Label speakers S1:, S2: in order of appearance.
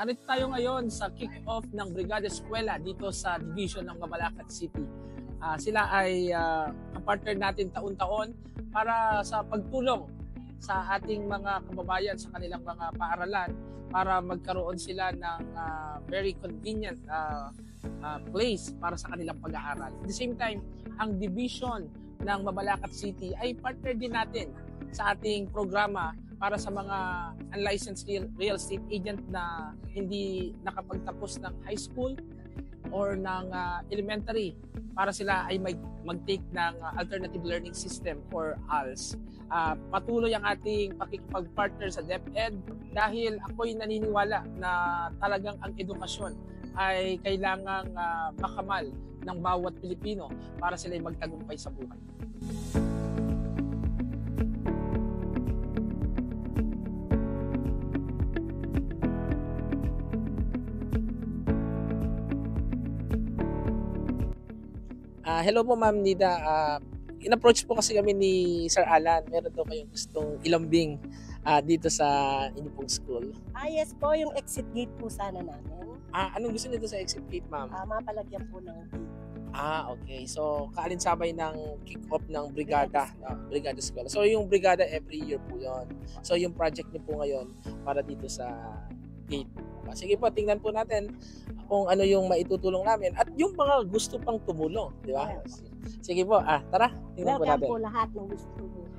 S1: Narito tayo ngayon sa kick-off ng Brigada Eskwela dito sa Division ng Mabalacat City. Sila ay ang partner natin taon-taon para sa pagtulong sa ating mga kababayan sa kanilang mga paaralan para magkaroon sila ng very convenient place para sa kanilang pag-aaral. At the same time, ang Division ng Mabalacat City ay partner din natin sa ating programa para sa mga unlicensed real estate agent na hindi nakapagtapos ng high school or ng elementary para sila ay mag-take ng alternative learning system or ALS. Patuloy ang ating pakikipag-partner sa DepEd dahil ako'y naniniwala na talagang ang edukasyon ay kailangang makamal ng bawat Pilipino para sila ay magtagumpay sa buhay. Hello po Ma'am Nida. In-approach po kasi kami ni Sir Alan. Meron daw kayong gustong ilambing dito sa inyong pong school.
S2: Yes po, yung exit gate po sana namin.
S1: Anong gusto niyo sa exit gate, Ma'am?
S2: Mapalagyan po ng gate.
S1: Okay. So, kaalinsabay ng kick-off ng Brigada Eskwela. So, yung Brigada every year po yon. So, yung project niyo po ngayon para dito sa gate. Sige po, tingnan po natin kung ano yung maitutulong namin at yung mga gusto pang tumulong, di ba? Sige po, tara, tingnan po natin.
S2: Welcome po lahat ng gusto tumulong.